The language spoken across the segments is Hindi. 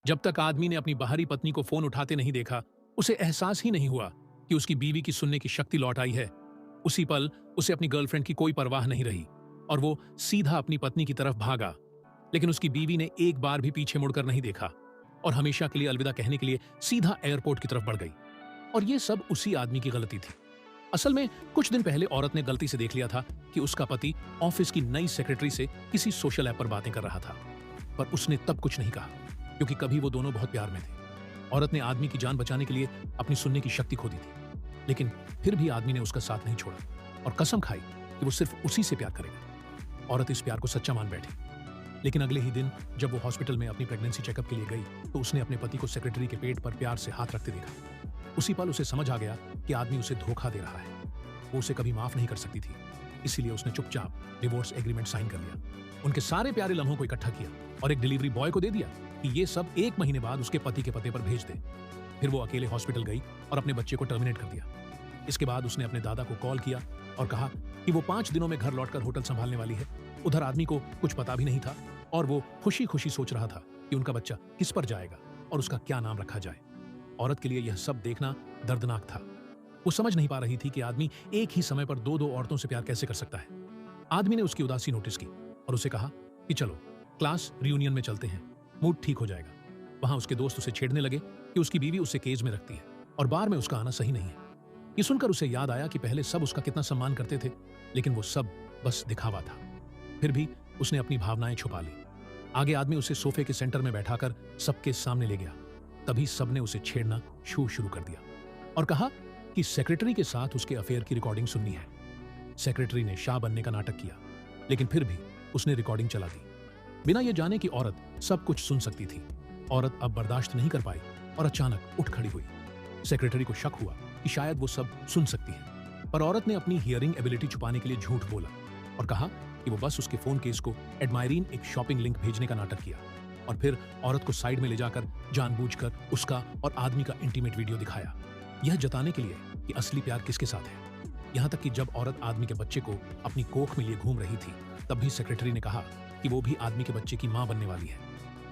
जब तक आदमी ने अपनी बाहरी पत्नी को फोन उठाते नहीं देखा, उसे एहसास ही नहीं हुआ कि उसकी बीवी की सुनने की शक्ति लौट आई है। उसी पल उसे अपनी गर्लफ्रेंड की कोई परवाह नहीं रही और वो सीधा अपनी पत्नी की तरफ भागा। लेकिन उसकी बीवी ने एक बार भी पीछे मुड़कर नहीं देखा और हमेशा के लिए अलविदा कहने के लिए सीधा एयरपोर्ट की तरफ बढ़ गई। और ये सब उसी आदमी की गलती थी। असल में कुछ दिन पहले औरत ने गलती से देख लिया था कि उसका पति ऑफिस की नई सेक्रेटरी से किसी सोशल ऐप पर बातें कर रहा था, पर उसने तब कुछ नहीं कहा क्योंकि कभी वो दोनों बहुत प्यार में थे। औरत ने आदमी की जान बचाने के लिए अपनी सुनने की शक्ति खो दी थी, लेकिन फिर भी आदमी ने उसका साथ नहीं छोड़ा और कसम खाई कि वो सिर्फ उसी से प्यार करेगा। औरत इस प्यार को सच्चा मान बैठी। लेकिन अगले ही दिन जब वो हॉस्पिटल में अपनी प्रेगनेंसी चेकअप के लिए गई तो उसने अपने पति को सेक्रेटरी के पेट पर प्यार से हाथ रखते देखा। उसी पल उसे समझ आ गया कि आदमी उसे धोखा दे रहा है। वो उसे कभी माफ नहीं कर सकती थी, इसीलिए उसने चुपचाप डिवोर्स एग्रीमेंट साइन कर लिया। उनके सारे प्यारे लम्हों को इकट्ठा किया और एक डिलीवरी बॉय को दे दिया कि ये सब 1 महीने बाद उसके पति के पते पर भेज दे। फिर वो अकेले हॉस्पिटल गई और अपने बच्चे को टर्मिनेट कर दिया। इसके बाद उसने अपने दादा को कॉल किया और कहा कि वो 5 दिनों में घर लौटकर होटल संभालने वाली है। उधर आदमी को कुछ पता भी नहीं था और वो खुशी खुशी सोच रहा था कि उनका बच्चा किस पर जाएगा और उसका क्या नाम रखा जाए। औरत के लिए यह सब देखना दर्दनाक था। वो समझ नहीं पा रही थी कि आदमी एक ही समय पर 2 औरतों से प्यार कैसे कर सकता है। आदमी ने उसकी उदासी नोटिस की और उसे कहा कि चलो क्लास रियूनियन में चलते हैं, मूड ठीक हो जाएगा। वहां उसके दोस्त उसे छेड़ने लगे कि उसकी बीवी उसे केज में रखती है और बार में उसका आना सही नहीं है। ये सुनकर उसे याद आया कि पहले सब उसका कितना सम्मान करते थे, लेकिन वो सब बस दिखावा था। फिर भी उसने अपनी भावनाएं छुपा ली। आगे आदमी उसे सोफे के सेंटर में बैठाकर सबके सामने ले गया। तभी सबने उसे छेड़ना शुरू कर दिया और कहा कि सेक्रेटरी के साथ उसके अफेयर की रिकॉर्डिंग सुननी है। सेक्रेटरी ने शाह बनने का नाटक किया, लेकिन फिर भी उसने रिकॉर्डिंग चला दी, बिना यह जाने कि औरत सब कुछ सुन सकती थी। औरत अब बर्दाश्त नहीं कर पाई और अचानक उठ खड़ी हुई। सेक्रेटरी को शक हुआ कि शायद वो सब सुन सकती है, पर औरत ने अपनी हियरिंग एबिलिटी छुपाने के लिए झूठ बोला और कहा कि वो बस उसके फोन केस को एडमायरीन एक शॉपिंग लिंक भेजने का नाटक किया। और फिर औरत को साइड में ले जाकर जानबूझकर उसका और आदमी का इंटीमेट वीडियो दिखाया, यह जताने के लिए कि असली प्यार किसके साथ है। यहां तक कि जब औरत आदमी के बच्चे को अपनी कोख में लिए घूम रही थी, तब भी सेक्रेटरी ने कहा कि वो भी आदमी के बच्चे की मां बनने वाली है।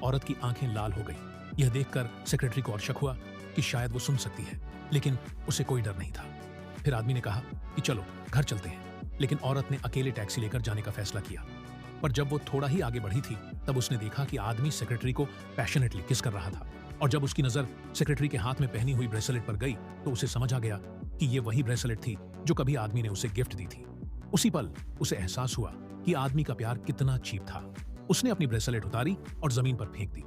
औरत की आंखें लाल हो गई। यह देखकर सेक्रेटरी को और शक हुआ कि शायद वो सुन सकती है, लेकिन उसे कोई डर नहीं था। फिर आदमी ने कहा कि चलो घर चलते हैं, लेकिन औरत ने अकेले टैक्सी लेकर जाने का फैसला किया। पर जब वो थोड़ा ही आगे बढ़ी थी, तब उसने देखा कि आदमी सेक्रेटरी को पैशनेटली किस कर रहा था। और जब उसकी नजर सेक्रेटरी के हाथ में पहनी हुई ब्रेसलेट पर गई, तो उसे समझ आ गया कि ये वही ब्रेसलेट थी जो कभी आदमी ने उसे गिफ्ट दी थी। उसी पल उसे एहसास हुआ कि आदमी का प्यार कितना चीप था। उसने अपनी ब्रेसलेट उतारी और जमीन पर फेंक दी।